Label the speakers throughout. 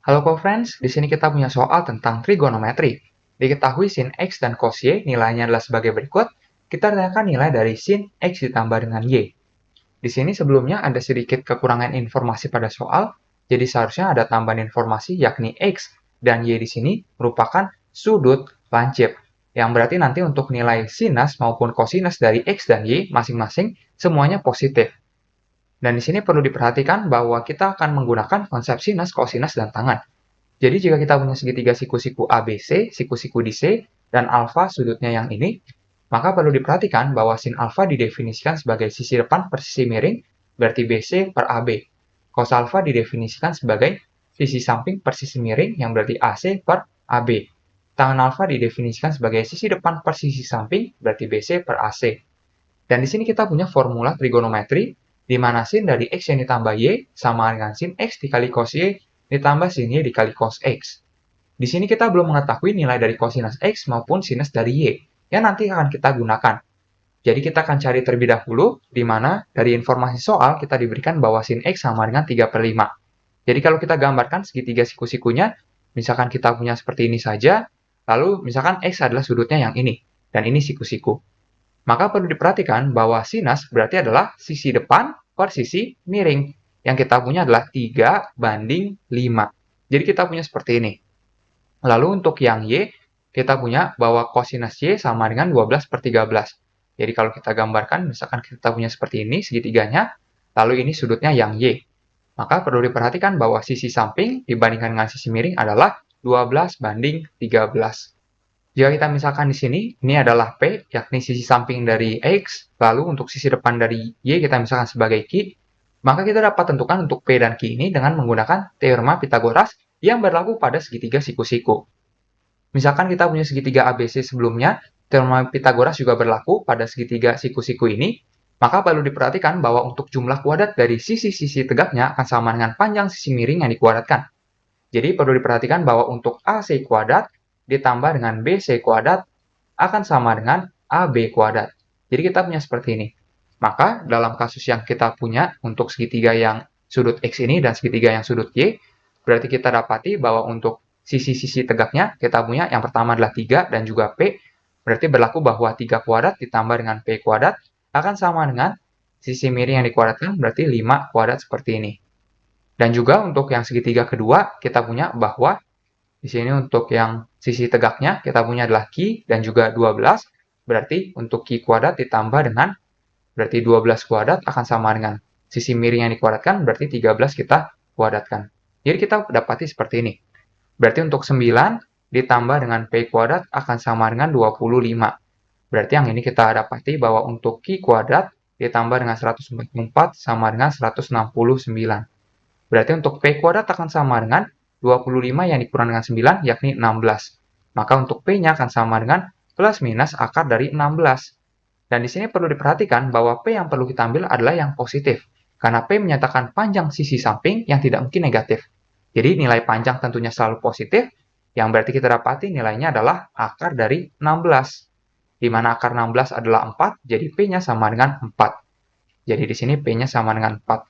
Speaker 1: Halo co-friends, di sini kita punya soal tentang trigonometri. Diketahui sin X dan cos Y nilainya adalah sebagai berikut. Kita tanyakan nilai dari sin X ditambah dengan Y. Di sini sebelumnya ada sedikit kekurangan informasi pada soal, jadi seharusnya ada tambahan informasi yakni X dan Y di sini merupakan sudut lancip. Yang berarti nanti untuk nilai sinus maupun kosinus dari X dan Y masing-masing semuanya positif. Dan di sini perlu diperhatikan bahwa kita akan menggunakan konsep sinus, kosinus, dan tangan. Jadi jika kita punya segitiga siku-siku ABC, siku-siku di C, dan alfa sudutnya yang ini, maka perlu diperhatikan bahwa sin alfa didefinisikan sebagai sisi depan per sisi miring, berarti BC per AB. Cos alfa didefinisikan sebagai sisi samping per sisi miring, yang berarti AC per AB. Tangan alfa didefinisikan sebagai sisi depan per sisi samping, berarti BC per AC. Dan di sini kita punya formula trigonometri, di mana sin dari X yang ditambah Y sama dengan sin X dikali cos Y ditambah sin Y dikali cos X. Di sini kita belum mengetahui nilai dari cosinus X maupun sinus dari Y, yang nanti akan kita gunakan. Jadi kita akan cari terlebih dahulu, di mana dari informasi soal kita diberikan bahwa sin X sama dengan 3/5. Jadi kalau kita gambarkan segitiga siku-sikunya, misalkan kita punya seperti ini saja, lalu misalkan X adalah sudutnya yang ini, dan ini siku-siku. Maka perlu diperhatikan bahwa sinus berarti adalah sisi depan per sisi miring. Yang kita punya adalah 3/5. Jadi kita punya seperti ini. Lalu untuk yang Y, kita punya bahwa kosinus Y sama dengan 12/13. Jadi kalau kita gambarkan, misalkan kita punya seperti ini segitiganya, lalu ini sudutnya yang Y. Maka perlu diperhatikan bahwa sisi samping dibandingkan dengan sisi miring adalah 12/13. Jika kita misalkan di sini, ini adalah P, yakni sisi samping dari X, lalu untuk sisi depan dari Y kita misalkan sebagai Q, maka kita dapat tentukan untuk P dan Q ini dengan menggunakan teorema Pitagoras yang berlaku pada segitiga siku-siku. Misalkan kita punya segitiga ABC sebelumnya, teorema Pitagoras juga berlaku pada segitiga siku-siku ini, maka perlu diperhatikan bahwa untuk jumlah kuadrat dari sisi-sisi tegaknya akan sama dengan panjang sisi miring yang dikuadratkan. Jadi perlu diperhatikan bahwa untuk AC kuadrat ditambah dengan BC kuadrat akan sama dengan AB kuadrat. Jadi kita punya seperti ini. Maka dalam kasus yang kita punya untuk segitiga yang sudut X ini dan segitiga yang sudut Y, berarti kita dapati bahwa untuk sisi-sisi tegaknya kita punya yang pertama adalah 3 dan juga P, berarti berlaku bahwa 3 kuadrat ditambah dengan P kuadrat akan sama dengan sisi miring yang dikuadratkan, berarti 5 kuadrat seperti ini. Dan juga untuk yang segitiga kedua, kita punya bahwa di sini untuk yang sisi tegaknya kita punya adalah Q dan juga 12. Berarti untuk Q kuadrat ditambah dengan berarti 12 kuadrat akan sama dengan sisi miring yang dikuadratkan, berarti 13 kita kuadratkan. Jadi kita dapati seperti ini. Berarti untuk 9 ditambah dengan P kuadrat akan sama dengan 25. Berarti yang ini kita dapati bahwa untuk Q kuadrat ditambah dengan 144 sama dengan 169. Berarti untuk P kuadrat akan sama dengan 25 yang dikurang dengan 9, yakni 16. Maka untuk P-nya akan sama dengan plus minus akar dari 16. Dan di sini perlu diperhatikan bahwa P yang perlu kita ambil adalah yang positif, karena P menyatakan panjang sisi samping yang tidak mungkin negatif. Jadi nilai panjang tentunya selalu positif, yang berarti kita dapati nilainya adalah akar dari 16. Di mana akar 16 adalah 4, jadi P-nya sama dengan 4. Jadi di sini P-nya sama dengan 4.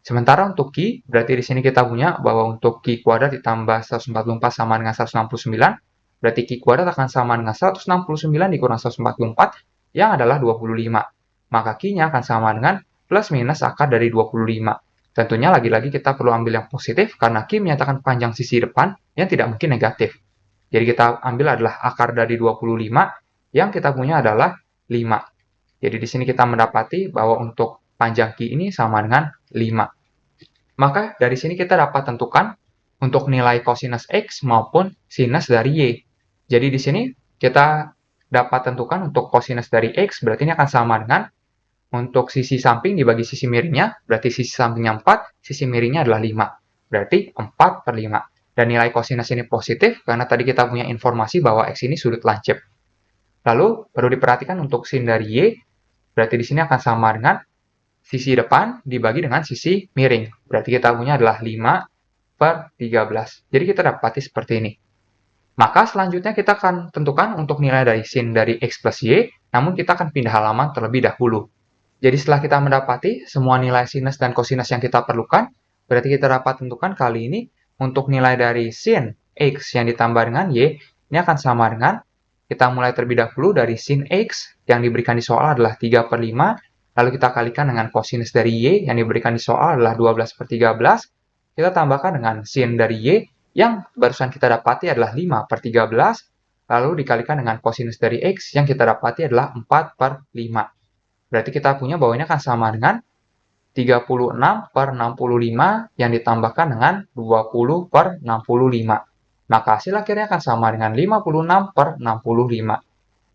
Speaker 1: Sementara untuk Q, berarti di sini kita punya bahwa untuk Q kuadrat ditambah 144 sama dengan 169, berarti Q kuadrat akan sama dengan 169 dikurang 144, yang adalah 25. Maka Q-nya akan sama dengan plus minus akar dari 25. Tentunya lagi-lagi kita perlu ambil yang positif, karena Q menyatakan panjang sisi depan yang tidak mungkin negatif. Jadi kita ambil adalah akar dari 25, yang kita punya adalah 5. Jadi di sini kita mendapati bahwa untuk panjang Q ini sama dengan 5. Maka dari sini kita dapat tentukan untuk nilai kosinus X maupun sinus dari Y. Jadi di sini kita dapat tentukan untuk kosinus dari X, berarti ini akan sama dengan untuk sisi samping dibagi sisi miringnya, berarti sisi sampingnya 4, sisi miringnya adalah 5. Berarti 4/5. Dan nilai kosinus ini positif karena tadi kita punya informasi bahwa X ini sudut lancip. Lalu perlu diperhatikan untuk sin dari Y, berarti di sini akan sama dengan sisi depan dibagi dengan sisi miring. Berarti kita punya adalah 5/13. Jadi kita dapati seperti ini. Maka selanjutnya kita akan tentukan untuk nilai dari sin dari X plus Y, namun kita akan pindah halaman terlebih dahulu. Jadi setelah kita mendapati semua nilai sinus dan kosinus yang kita perlukan, berarti kita dapat tentukan kali ini untuk nilai dari sin X yang ditambah dengan Y, ini akan sama dengan, kita mulai terlebih dahulu dari sin X yang diberikan di soal adalah 3 per 5, lalu kita kalikan dengan kosinus dari Y yang diberikan di soal adalah 12 per 13, kita tambahkan dengan sin dari Y yang barusan kita dapati adalah 5 per 13, lalu dikalikan dengan kosinus dari X yang kita dapati adalah 4 per 5. Berarti kita punya bahwa ini akan sama dengan 36 per 65 yang ditambahkan dengan 20 per 65. Maka hasil akhirnya akan sama dengan 56 per 65.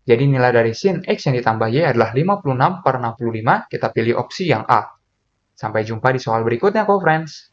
Speaker 1: Jadi nilai dari sin X yang ditambah Y adalah 56 per 65, kita pilih opsi yang A. Sampai jumpa di soal berikutnya, co-friends.